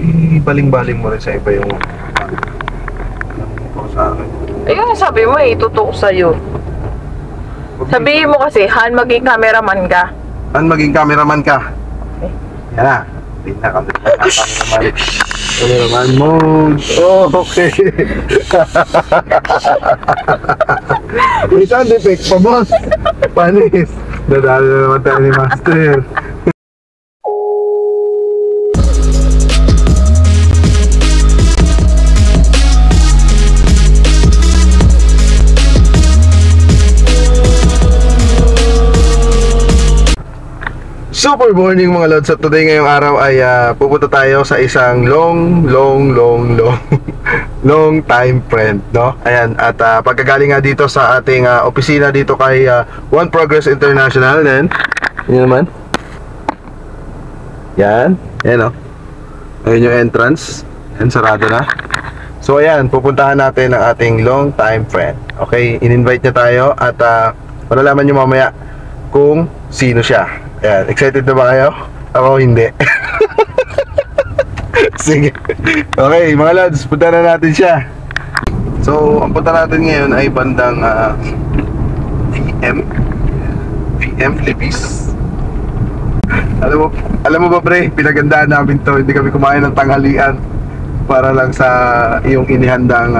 ibaling-baling mo rin sa iba yung sa akin. Ayun, sabi mo eh, tutok sa'yo. Sabihin mo kasi, Han, maging cameraman ka. Han, maging cameraman ka. Yan na. Hindi na kami cameraman. Cameraman mode. Oh, okay. May sound effect pa, boss. Panis. Dadali na naman tayo ni Master. Super morning mga lods. At today ngayong araw ay pupunta tayo sa isang long time friend, no? Ayan, at pagkagaling nga dito sa ating opisina dito kay One Progress International. Then, yun naman. Yan, yan o. Ayun yung entrance. Yan, sarado na. So ayan, pupuntahan natin ang ating long time friend. Okay, in-invite niya tayo at malalaman nyo mamaya kung sino siya. Ayan, excited na ba kayo? Ako hindi. Sige. Okay, mga lads, punta na natin siya. So, ang punta natin ngayon ay bandang VM Philippines. Alam mo ba pre, pinagandaan namin to. Hindi kami kumain ng tanghalian para lang sa iyong inihandang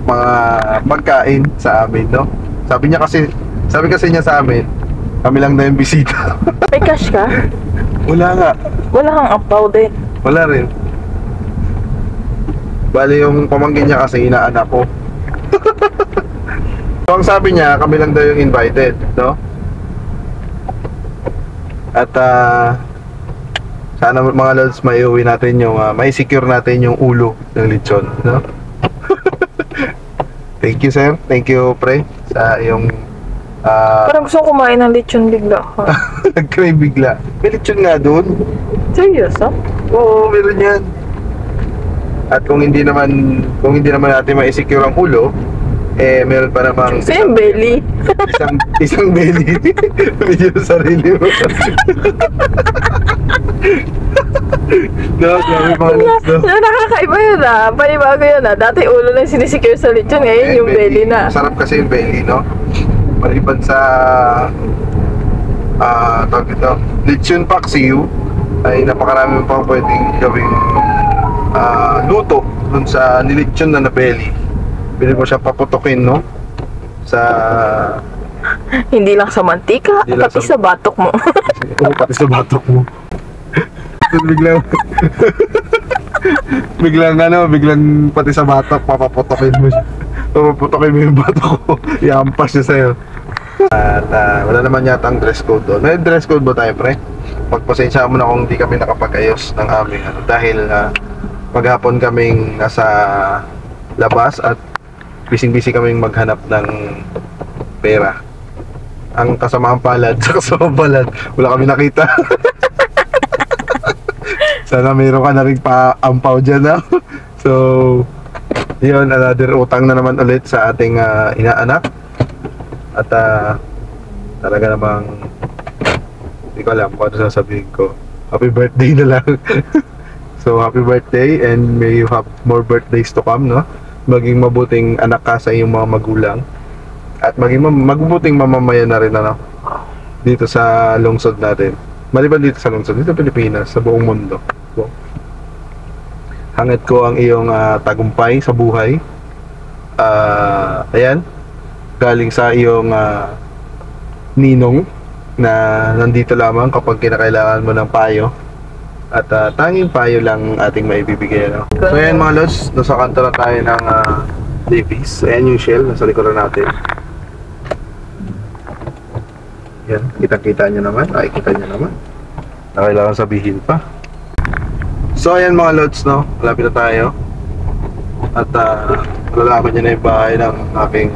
mga pagkain sa amin, no? Sabi kasi niya sa amin, kami lang na yung bisita. May cash ka? Wala nga. Wala kang ampaw din. Wala rin. Bali yung pamangkin niya kasi inaanak ko. So ang sabi niya, kami lang daw yung invited, no? At sana mga lods maiuwi natin yung may secure natin yung ulo ng lechon, no? Thank you sir, thank you pre sa yung Parang gusto ko kumain ng lechon bigla. nag-crave bigla. May lechon nga doon. Seryoso? Oo, meron yan. At kung hindi naman natin ma-secure ang ulo, eh meron pa namang Same belly. isang belly. Medyo sarili mo. No, grabe mga lods, no? Nakakaiba yun panibago yun Dati ulo lang sinisecure sa lechon, ngayon yung belly na. Sarap kasi yung belly, no? Maliban sa tawag ito, lechon paksiw, ay napakarami pang pwedeng gawing luto dun sa nilechon na belly. Pwede mo siya paputokin, no? Sa Hindi lang sa mantika, pati sa batok mo. Oo, pati sa batok mo. biglang pati sa batok papaputokin mo siya. Papaputokin mo yung batok ko. Iampas niya sa'yo. At wala naman yata ang dress code doon. May dress code ba tayo, pre? Pagpasensya mo na kung hindi kami nakapag-ayos ng aming dahil maghapon kaming nasa labas at busy kaming maghanap ng pera. Ang kasamaang palad sa kasamang palad, wala kami nakita. Sana mayroon ka na rin pa-ampaw dyan, no? So yun, another utang na naman ulit sa ating inaanak. At talaga namang hindi ko alam kung ano sasabihin ko. Happy birthday na lang. So happy birthday and may you have more birthdays to come, no? Maging mabuting anak ka sa iyong mga magulang. At maging mabuting mamamayan na rin, ano? Dito sa lungsod natin. Maliban dito sa lungsod, dito sa Pilipinas, sa buong mundo. So, hangad ko ang iyong tagumpay sa buhay. Ayan, galing sa iyong ninong na nandito lamang kapag kinakailangan mo ng payo. At tanging payo lang ating maibibigay, no? So ayan mga lods, nasa kanto na tayo ng Davies. Ayan yung shell, nasa likuran natin. Yan, kitang-kita nyo naman. Ay, kita nyo naman. Na kailangan sabihin pa. So ayan mga lods, no? Malapit na tayo. At malalaman nyo na yung bahay ng aking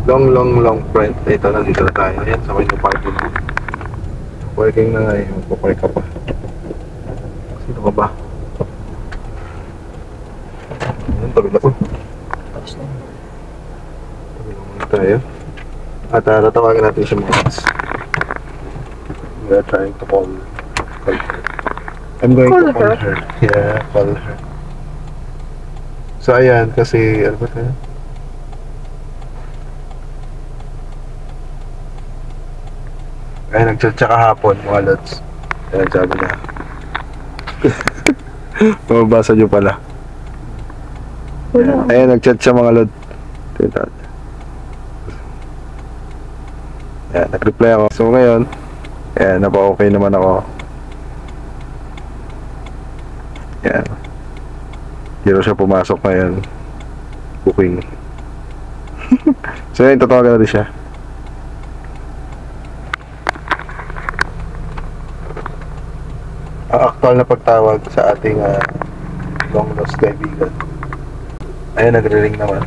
long friend. Ito, nandito na tayo. Ayan, sa may parking. Parking na ngayon. Magpapark ka pa. Sino ka ba? Ayan, tabi na po. Tabi na muna tayo. At tatawagin natin siya mga lods. We are trying to call. I'm going Call to call her. her. Yeah, call her. So, ayan, kasi, ano ba tayo? Ay, nag-chat siya kahapon, mga lods. Ayan, sabi niya. Mababasa niyo pala. Wala. Ayan, nag-chat siya, mga lods. Ayan, nag-reply ako. So, ngayon, ayan, napa-okay naman ako. Ayan. Hindi raw siya pumasok ngayon. Booking. So, ayan, tatawagan natin siya. Ang aktual na pagtawag sa ating long lost kaibigan. Ayan, nagre-ring naman.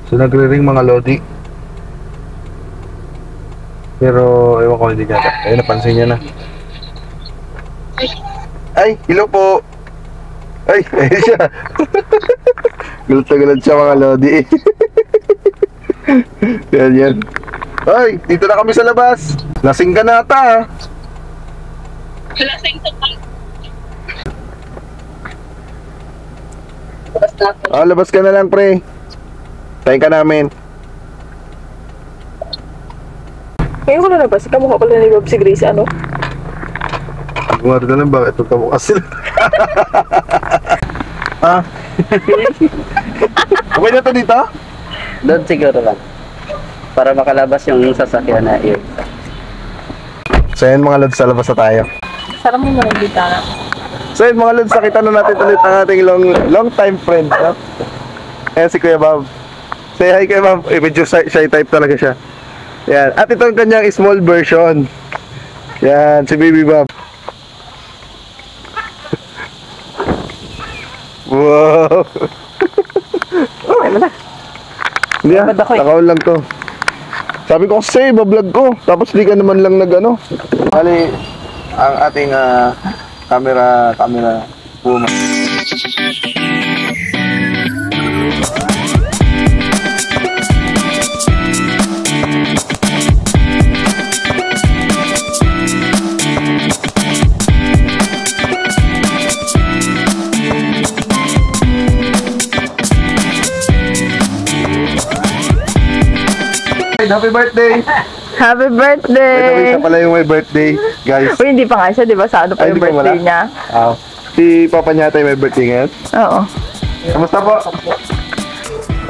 So, nagre-ring mga lodi. Pero, ewan ko, hindi gata. Ayun, napansin niya na. Ay, hello po! Ay, ayun siya. Gulat na gulat siya mga lodi. Yan, yan. Ay, dito na kami sa labas. Lasing ka na ata, ha? Lasing ka pa. Labas ka na lang, pre. Tayo ka namin. Ngayon ko na nabasa, kamukha pala ni Bob si Grace, ano? Gumari na lang, bakit magkamukha sila? Ha? Okay na to dito? Doon siguro lang. Para makalabas yung sasakyan na yun. So yun mga lods, sa labas na tayo. Sarap mo na ng bitana. So yun mga lods, nakita na natin ulit ang ating long time friend, no? Ayan si Kuya Bob. Say hi Kuya Bob. Medyo shy type talaga siya. Yan. At ito ang kanyang small version. Yan, si Baby Bob. Wow. Okay mo na. Hindi ah, Maganda ko eh. nakaon lang to. Sabi ko kasi, bablog ko. Tapos di ka naman lang nag-ano. Bali, ang ating camera woman. Happy birthday! Happy By the way, birthday! siya pala yung may birthday, guys. Uy, hindi pa nga siya, di ba? Sa ano pa Ay, yung di pa birthday wala? niya? Si Papa niya tayo may birthday ngayon. Oo. Kamusta po?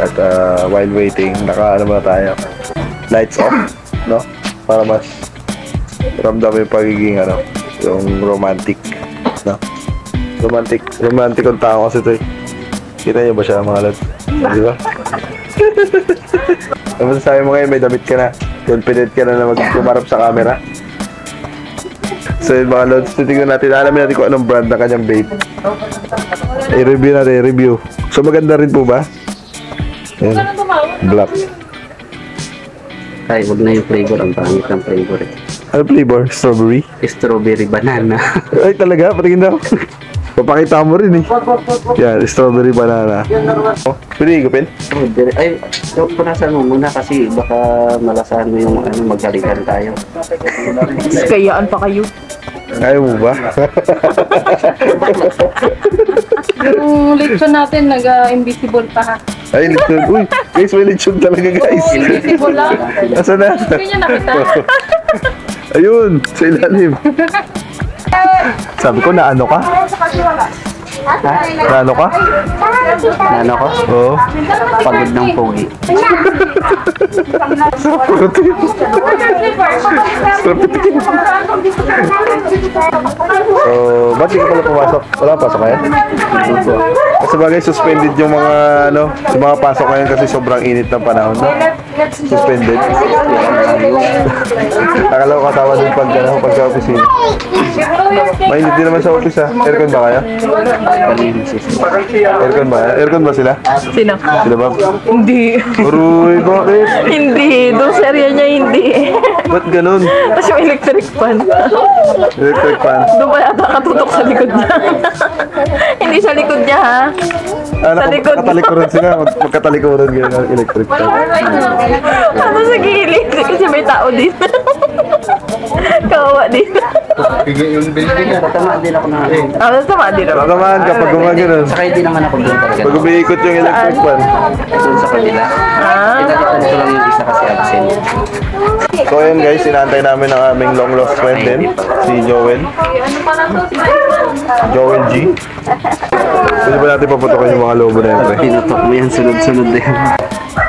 At while waiting, ano muna tayo. Lights off, no? Para mas ramdam yung pagiging yung romantic, no? Romantic ang tao kasi ito eh. Kita niyo ba siya mga lads? Di ba? Ano sabi mo ngayon, may damit ka na. Confident ka na magkumarap sa camera. So yun mga lods, titignan natin. Alamin natin kung anong brand ng kanyang vape. I-review natin, i-review. So maganda rin po ba? Ayan. Black. Ay, huwag na yung flavor. Ang pangit ng flavor eh. Ano flavor? Strawberry? Strawberry banana. Ay talaga, patingin daw. Papakita mo rin eh. Yan, strawberry banana. Oh, pwede higupin? Ay, punasan mo muna kasi baka malasahan mo yung maghalikan tayo. Kayaan pa kayo. Ayaw mo ba? Yung lechon natin, nag-invisible pa ha. Ay, lechon. Uy, guys, may lechon talaga guys. Invisible lang. Asa na? Hindi niya nakita. Ayun, sa ilalim. Sabi ko, naano ka? Naano ka? Ano ko? Oo. Pagod ng pogi. So, ba't di ka pala pumasok? Wala pasok ngayon? Kasi bagay suspended yung mga pasok ngayon kasi sobrang init ng panahon, no? Suspended. Akala ko kasama din pag sa opisina. Mainit din naman sa office ha. Aircon ba kaya? Aircon ba? Aircon ba sila? Sino? Sila ba? Hindi. Uruy, bakit? Hindi. Doon sa area niya hindi. Ba't ganun? Tapos yung electric fan. Electric fan. Doon pa yata katutok sa likod niya. Hindi sa likod niya ha. Ah, Sa likod mo. magkatalikuran sila. Magkatalikuran ganyan ang electric fan. Ano sa gilid? Kasi may tao din. Kawawa din. Tatamaan din ako na. Ano sama din naman. Pagkamaan kapag gumagano'n. Sakay din naman ako doon talaga. Pag umiikot yung electric fan. Doon sa kanila. Pinalitan ko lang yung isa kasi absent. So ayun guys, inaantay namin ang aming long lost friend din, si Joel. Joel G. Pwede ba natin paputokin yung mga lobo na yun, pre? Pinutok mo yan, sunod-sunod na yan.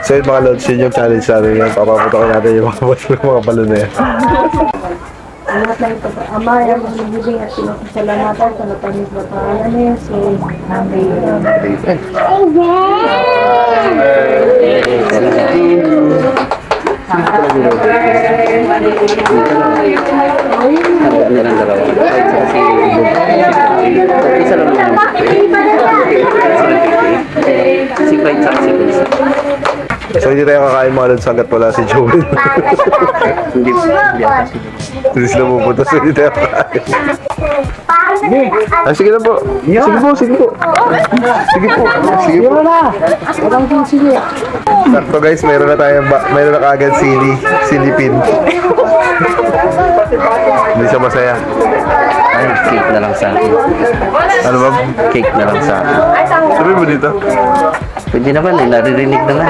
So yun mga lods, yun yung challenge natin yan. Papaputokin natin yung mga balon na yan. Lahat ng ito, Ama, ang magbibigay at pinasasalamatan sa napanis na pangalan niya, si Hanggang niya lang dalawa. Kasi isa lang naman. Si Clyde sa si Chris. So hindi tayo kakain mga lods hanggat wala si Joel. Hindi ata si Hindi sila pupunta, so hindi tayo kakain. Ah, sige na po. Sige po, sige po. Sige po. Sige po. Sakto guys, mayroon na kaagad silipin. Hindi siya masaya. Ay, cake na lang sa akin. Ano ba? Cake na lang sa akin. Sabi mo dito? Pwede naman eh, naririnig na nga.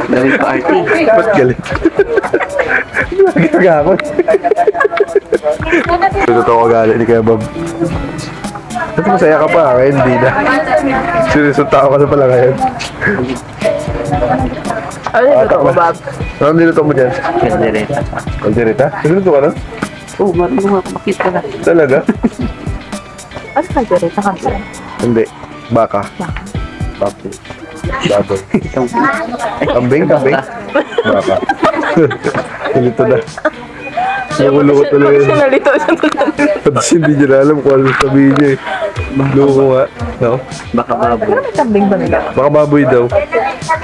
Gawin party. Ba't galit? Gagakot. Totoo ko galit ni Kuya Bob. Ba't masaya ka pa? Kaya hindi na. Sinusunta ka na pala ngayon. Ano yung totoo, Bob? Ano niluto mo dyan? Kaldereta. Kaldereta? Niluto ka na? Oo, marunong ako makita na. Talaga? Ano ka dyan? Kasi? Hindi. Baka. Baboy. Baboy. Kambing? Kambing? Baka. Nilito na. Nakulo ko talaga yun. Nalito siya Tapos hindi niya na alam kung ano sabihin niya eh. Loko nga. No? Baka baboy. Ano may kambing ba nila? Baka baboy daw.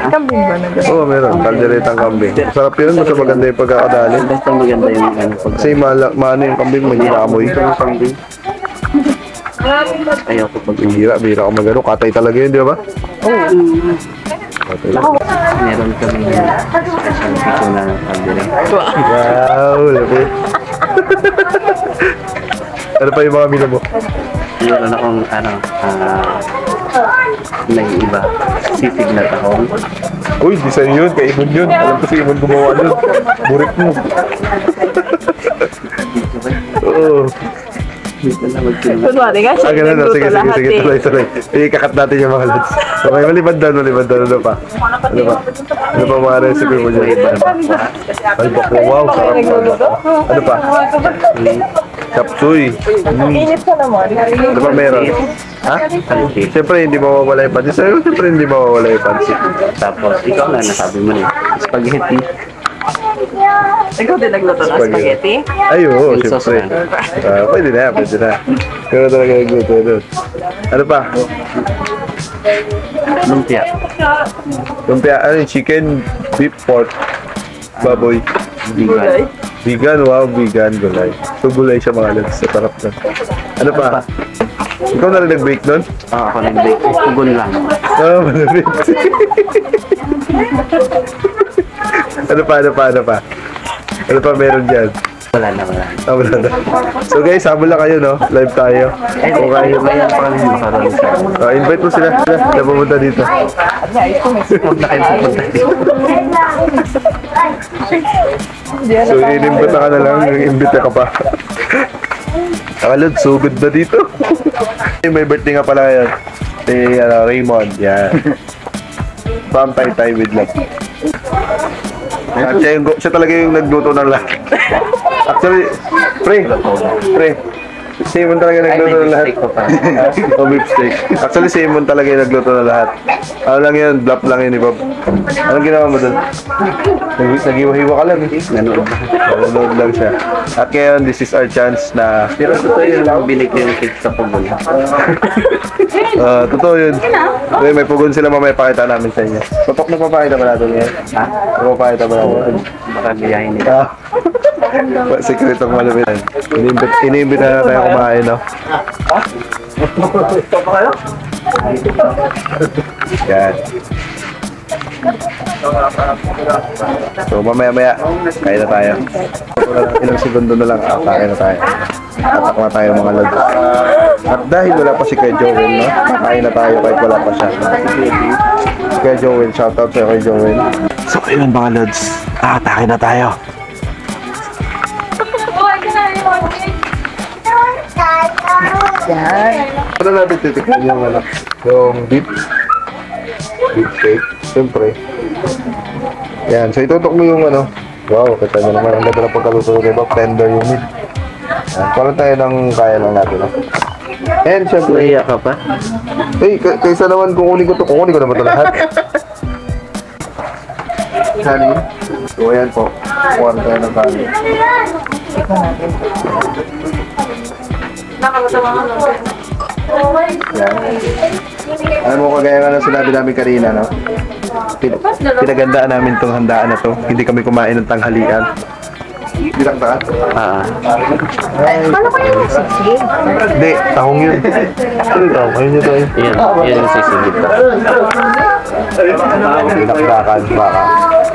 Kambing ba nila? Oo, meron. Kalderetang kambing. Sarap yun. Mas maganda yung pagkakadali. Basta maganda yung ano. Kasi maano yung kambing, may naamoy. Kambing. Ayaw ko pag Bihira ka magano. Katay talaga yun, di ba? Oo. Katay lang. Meron kami special picture na kaldereta. Wow, lapit. Ano pa yung mga mila mo? Meron akong nag-iba. Sisig na tahong. Uy, di sa'yo yun. Kay Imon yun. Alam ko si Imon gumawa yun. Burik mo. Oo. Dito na magkino. Kunwari nga siya, Ganun na. nagluto Sige, lahat eh. tuloy. Ikakat natin yung mga lods. Okay, malipad down. Ano pa? Ano pa mga recipe mo dyan? Albak mo. Wow, sarap mo. Ano pa? Chapsuy. Init ka naman. Ano pa meron? Ha? Pansit. Siyempre, hindi mawawala yung pansit. Sa'yo, siyempre, hindi mawawala yung pansit. Tapos, ikaw na nasabi mo na spaghetti. Ikaw din nagluto ng spaghetti? Ay, oo, Yung sauce siyempre. Pwede na. Pero talaga nagluto doon. Ano pa? Lumpia. Lumpia, ano yung chicken, beef, pork, baboy. Vegan. Vegan, wow, vegan, gulay. So, gulay siya mga lods. Sarap na. Ano pa? Ikaw na rin nag-bake nun? Ako nag-bake. Tugon lang. Oo, malapit. Ano pa? Ano pa meron dyan? Wala na. Wala na. So guys, habol lang kayo, no? Live tayo. Kung kayo. Kaya pa kami makaroon sa Invite mo sila na pumunta dito. huwag na kayo pupunta dito. So, inimbita ka na lang, imbita ka pa. Akalod, sugod na dito. May birthday nga pala ngayon. Si Raymond, yan. From Tay with love. At siya talaga yung nagluto ng lahat. Actually, pre. Si Simon talaga nagluto ng lahat. O beef steak. Actually, si Simon talaga yung nagluto ng lahat. Ano lang yun, bluff lang yun ni Bob. Anong ginawa mo doon? Nag-iwa-hiwa ka lang. Nanonood lang siya. At ngayon, this is our chance na... Pero totoo yung binig ko yung cake sa pugon. Totoo yun. Okay, may pugon sila mamaya pakita namin sa inyo. Nagpapakita ba natin ngayon? Ha? Nagpapakita ba natin? Baka gayahin nila. Secret ang malumitan. Iniimbita na tayo kumain, no? Yan. So mamaya-maya, kain na tayo. Ilang segundo na lang, kain na tayo. Tatak na tayo mga lods. At dahil wala pa si Kuya Joel, no? Kakain na tayo kahit wala pa siya. Kuya Joel, shoutout sa'yo Kuya Joel. So ayun mga lods, kain na tayo. Yan. Ano natin titikman yung beef cake, siyempre. Yan, so itutok mo yung wow, kita nyo naman, ang ganda ng pagkaluto kay Bob, tender yung meat. Yan, parang tayo ng kaya lang natin, no? And siyempre, Naiyak ka pa? kaysa naman kukunin ko naman ito lahat. Kanin. So ayan po, kuha na tayo ng kanin. Alam mo, kagaya nga ng sinabi namin kanina, no? Pinagandaan namin itong handaan na to. Hindi kami kumain ng tanghalian. Bilaktaan? Kala ko yung sisig. Hindi, tahong yun. Ano tahong? Ayun yun tayo. Yan yung sisigit ka. Bilaktakan, baka.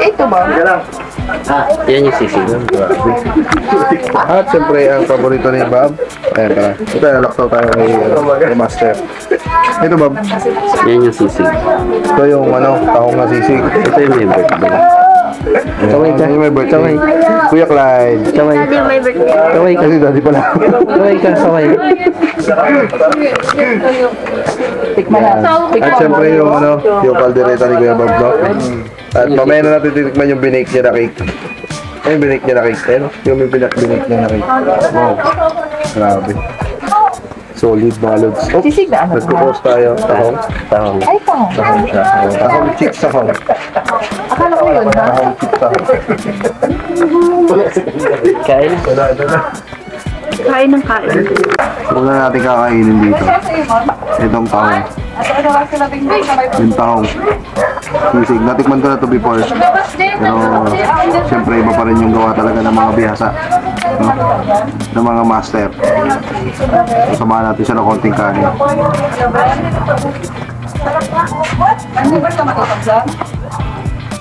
Ito ba? Yan yung sisigit. At siyempre, ang paborito ni Bob. Ayan ka na. Ito, laktaw tayo kay Master. Ito, Bob. Yan yung sisig. Ito yung tahong na sisig. Ito yung may birthday. Kaway ka. May birthday. Kuya Clyde. Kaway. Daddy, may birthday. Kaway ka. Kasi daddy pala. Kaway ka. Kaway. Tikman na. At siyempre yung kaldereta ni Kuya Bob, no? At mamaya na natin titikman yung binake niya na cake. Yung binake niya na cake. Ayun, yung binake niya na cake. Wow. Grabe. Solid mga lods. Oh, Sisig na ano? nagpo-post tayo. Tahong. Tahong. Ay, tahong. Tahong siya. Tahong chicks tahong. Akala ko yun, ha? Tahong chicks tahong. Kain. Kain ng kain. Una natin kakainin dito. Itong tahong. Yung tahong. Sisig. Natikman ko na to before. Pero siyempre iba pa rin yung gawa talaga ng mga bihasa. No? Ng mga master. Samahan natin siya ng konting kanin.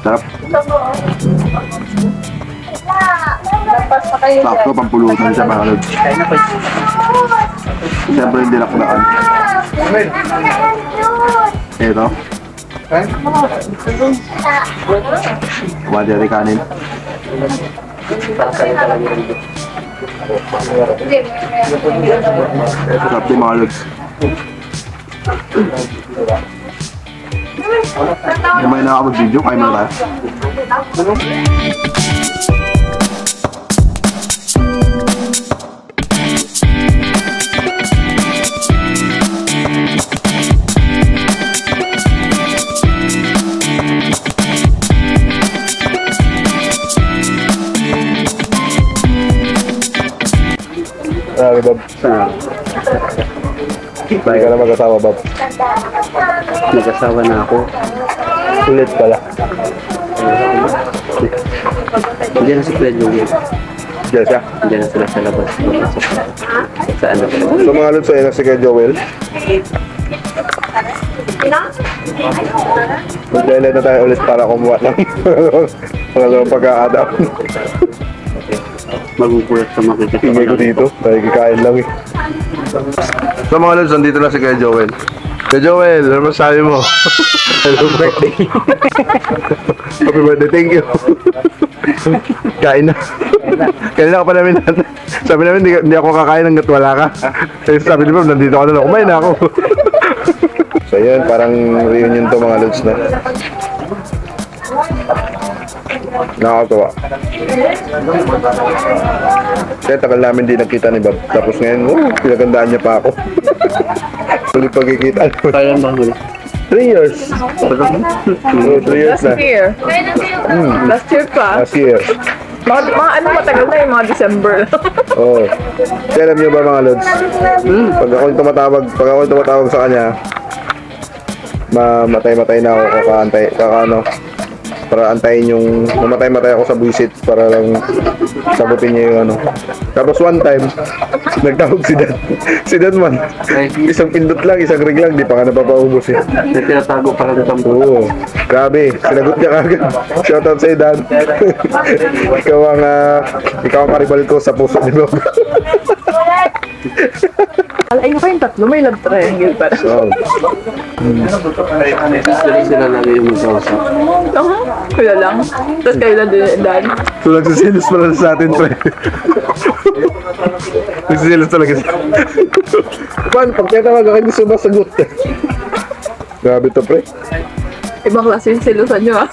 Sarap. Sakto, pampulutan siya mga lods. Siyempre yung dinakdakan. Ito. Kumain dyan kanin. Sarap din mga lods. May na ako mag-video, kain mo na tayo. Grabe, Bob. Hindi ka na mag-asawa, Bob. Nag-asawa na ako. Ulit pala. Hindi na si Kuya Joel. Diyan siya. Hindi na sila sa labas. Sa ano? So mga lods, ayun na si Kuya Joel. Mag-daylight na tayo ulit para kumuha ng pangalawang pagkakataon. Magugulat sa makikita. Tingay ko dito, dahil kikain lang eh. So mga lods, nandito na si Kuya Joel. Kuya Joel, ano masabi mo? Hello, birthday. Happy birthday, thank you. Kain na. Kanina ka pa namin natin. Sabi namin, hindi ako kakain hanggat wala ka. Eh, sabi ni Bob, nandito ka na lang. Kumain na ako. So yun, parang reunion to mga lods na. Nakakatawa. Kaya tagal namin din nakita ni Bob. Tapos ngayon, pinagandaan niya pa ako. Ulit pagkikita. Kailan ba huli? 3 years. So, 3 years Last na. year. Last year pa. Last year. Mga ano matagal na yung mga December. Oo. Kaya alam niyo ba mga lods? Pag ako'y tumatawag sa kanya, mamatay-matay na ako para antayin yung mamatay-matay ako sa buisit para lang sagutin niya yung ano. Tapos one time, nagtawag si Dan. Si Dan man, isang pindot lang, isang ring lang, di pa nga napapaubos eh. Tinatago pa lang ng tambo. Oo, grabe, sinagot niya kagad. Shoutout sa'yo, Dan. ikaw ang karibal ko sa puso ni Bob. Alay nyo kayong tatlo, may love triangle pa. So, Sila lang yung mag-usap. Kuya lang. Tapos kayo lang din, Dan. so nagsisilos pala sa atin, pre. Nagsisilos talaga siya. Paano, pag tinatawag ako, hindi sumasagot. Grabe to, pre. Ibang klase yung silusan nyo, ah.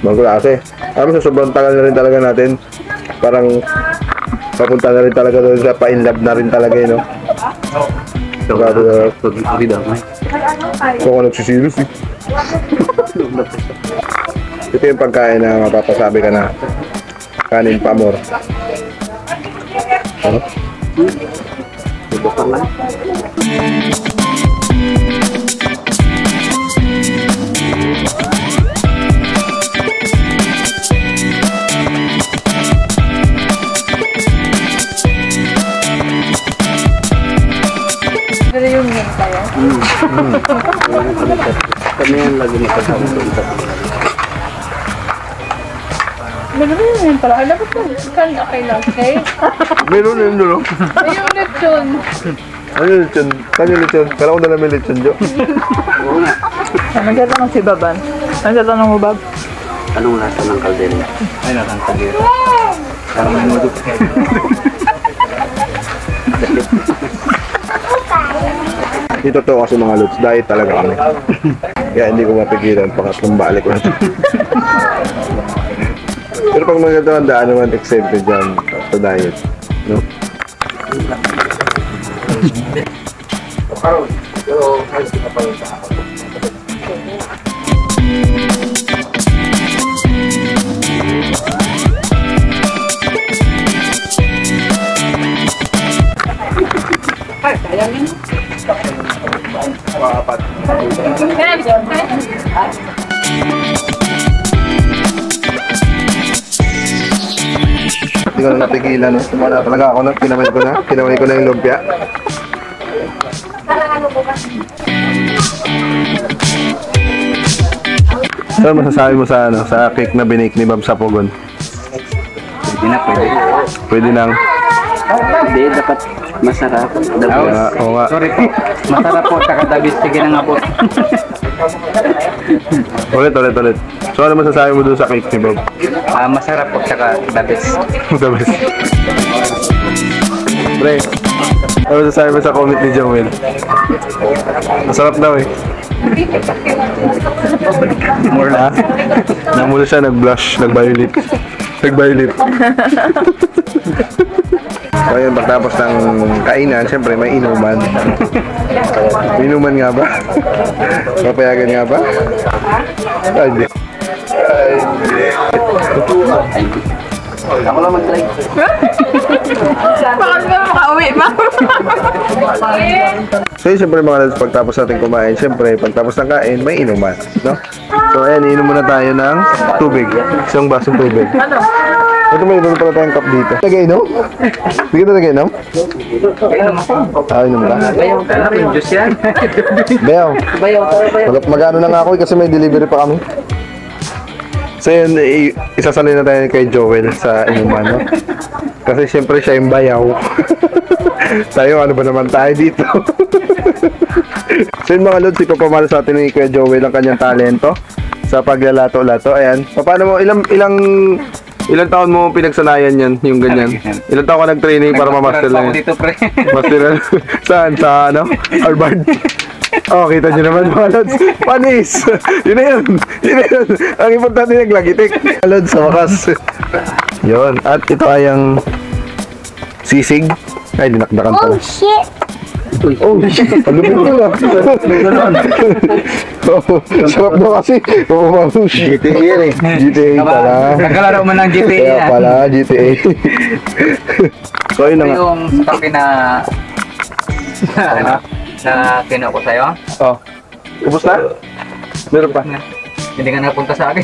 Bago klase. Alam mo, sa sobrang tagal na rin talaga natin. Parang papunta na rin talaga doon sa pa-in love na rin talaga yun, no? Grabe, so ako nagsisilos eh. Ito yung pagkain na mapapasabi ka na kanin pa amor. Ano? Reunion tayo. Kami yan lagi nakasama doon. Reunion pala. Alam ko kan okay lang, okay? Meron yun doon, no? May unit yun. Ano yung lechon? Ano yung lechon? Kala ko na lang may lechon, Jo. Oo nga. Nagtatanong si Baban. Nagtatanong mo, Bab? Anong lasa ng kaldero? Ay, nasang kaldero. Parang may mudo. Dito to kasi mga lods, diet talaga kami. Kaya hindi ko mapigilan, pangatlong balik ko na to. Pero pag magandang naman exempted dyan sa diet, no? Hindi ko na napigilan, no? Tumala talaga ako na, kinamay ko na yung lumpia. Saan masasabi mo sa ano, sa cake na binake ni Bob sa Pogon? Pwede na, pwede. Pwede nang. Hindi, dapat masarap. Oo nga. Sorry po. Masarap po, takadabis. Sige na nga po. Ulit. So ano masasabi mo doon sa cake ni Bob? Masarap po, tsaka dabis. The best. Pre, ano masasabi mo sa comment ni Joel? Masarap daw eh. More Ha? Namula siya, nag-blush, nag-violet. Nag-violet. So ayun, pagtapos ng kainan, syempre may inuman. May inuman nga ba? Papayagan nga ba? Ay, hindi. Ako lang mag-try. Bakit ba makauwi, Ma? So yun, syempre mga lads, pagtapos natin kumain, syempre pagtapos ng kain, may inuman, no? So ayan, inom muna tayo ng tubig. Isang basong tubig. Ano? Ito may inom pala tayong cup dito. Nag-inom? Hindi ka talaga inom? Inom ka? Bayaw ka na, may juice yan. Bayaw. Bayaw. Mag-ano na nga ako kasi may delivery pa kami. So yun, isasalin na tayo kay Joel sa inuman, no? Kasi syempre siya yung bayaw. Tayo, ano ba naman tayo dito? So yun mga lods, ipapamala sa atin ni Kuya Joel ang kanyang talento sa paglalato-lato. Ayan, paano mo, ilang taon mo pinagsanayan yan, yung ganyan? Ilang taon ka nag-training para ma-master lang yan? Dito, pre. Master lang? Saan? Sa ano? Harvard? Oh, kita nyo naman mga lods. Panis! Yun na yun. Ang importante naglagitik. Mga lods, sa wakas. Yun. At ito ay ang sisig. Ay, dinakdakan pala. Oh, paglupit ko lang. Sarap daw kasi. GTA yan eh. GTA pala. Nagkalaro mo ng GTA Kaya yan. pala, GTA. So, yun na nga. Yung kape na kinuha ko sa'yo. Oh. Ubus na? Meron pa. Hindi ka napunta sa akin.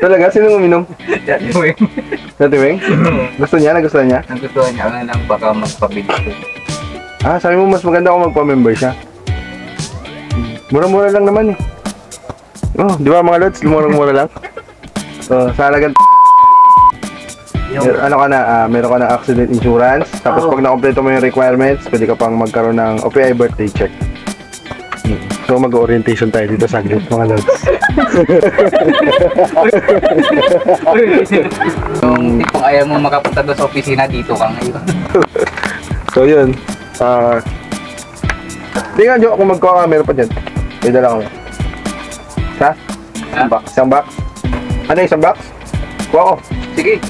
Talaga? Sino uminom? Dati mo eh. Dati Weng? Gusto niya? Nagustuhan niya? Ang gusto niya, ano lang baka magpabili ko. Ah, sabi mo mas maganda kung magpa-member siya. Mura-mura lang naman eh. Oh, di ba mga lods? Mura-mura lang. So, sa halagang ano ka na, meron ka na accident insurance. Tapos pag nakompleto mo yung requirements, pwede ka pang magkaroon ng OPI birthday check. So mag-orientation tayo dito saglit mga lods. Yung tipong ayaw mo makapunta doon sa opisina, dito ka ngayon. So yun. Hindi nga joke kung magkuha ka, meron pa dyan. May dala ko. Ha? Isang box? Ano isang box? Kuha ko. Sige.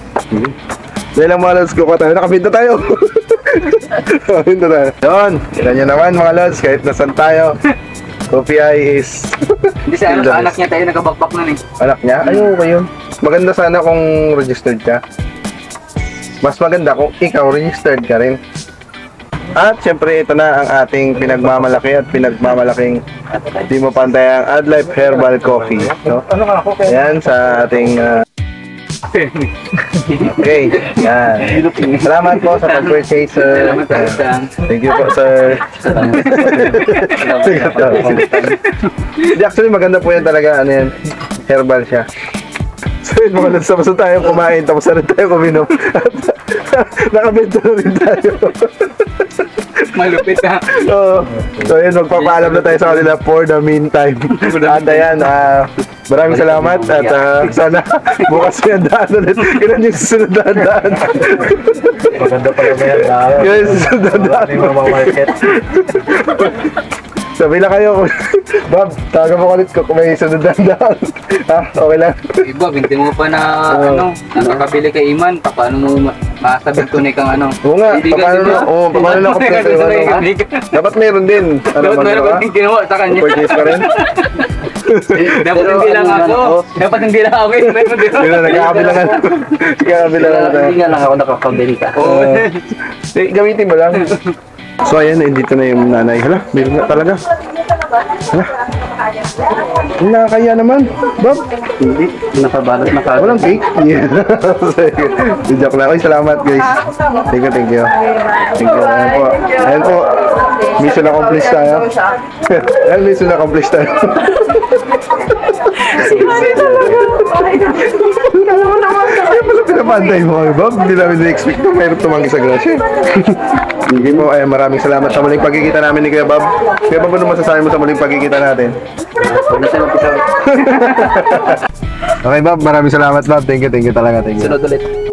Dahil lang mga lods, kuha tayo. Nakabinta tayo. Nakabinta tayo. Yun. Kailan nyo naman mga lods, kahit nasan tayo. OPI is... Hindi sa anak niya tayo nagkabakbak nun eh. Anak niya? Ay, okay yun. Maganda sana kung registered ka. Mas maganda kung ikaw registered ka rin. At syempre ito na ang ating pinagmamalaki at pinagmamalaking di mo pantay ang AdLife Herbal Coffee. No? Ayan sa ating... Okay, yan. Salamat po sa pag-purchase, sir. Salamat po, Sam. Thank you po, sir. Hindi, actually maganda po yan talaga. Ano yan? Herbal siya. So yun mga lods, tapos na tayo kumain, tapos na rin tayo kuminom. Nakabenta na rin tayo. Malupit ha. So yun, magpapaalam na tayo sa kanila for the meantime. At ayan, maraming salamat at sana bukas yung daan ulit. Kailan yung susunod na daan? Maganda pala may daan. Yung susunod na daan. Ano yung mga market? Sabi na kayo, Bob, tawagan mo ulit ko kung may sunod na daan. Ha? Okay lang. Iba, binti mo pa na ano, nakakabili kay Iman, paano mo masabing tunay kang ano? Oo nga, Kaibigan paano din na, mo. paano na kompleto yung ano, ha? Kaibigan. Dapat meron din. Ano, Dapat meron ka? ka din ginawa sa kanya. Purchase ka rin? Dapat hindi lang ako. Dapat hindi lang ako. Meron din ako. Yun na, nagkakabilangan. Nagkakabilangan tayo. Hindi nga lang ako nakakabili ka. Gamitin mo lang. So ayan, nandito na yung nanay. Hala, meron na talaga. Hala. Nakakaya naman. Bob, Hindi, nakabalot na ka. walang cake. Yeah. Joke lang. Oy, salamat guys. Thank you, thank you. Thank you. Ayan po. Ayan po. Mission accomplished tayo. Ayan, mission accomplished tayo. Kaya pala pinapantay mo kami, Bob. Hindi namin na-expect na mayroon tumanggi sa grasya. Sige po, ay maraming salamat sa muling pagkikita namin ni Kuya Bob. Kuya Bob, ano masasabi mo sa muling pagkikita natin? Okay Bob, maraming salamat Bob. Thank you talaga. Thank you. Sunod ulit.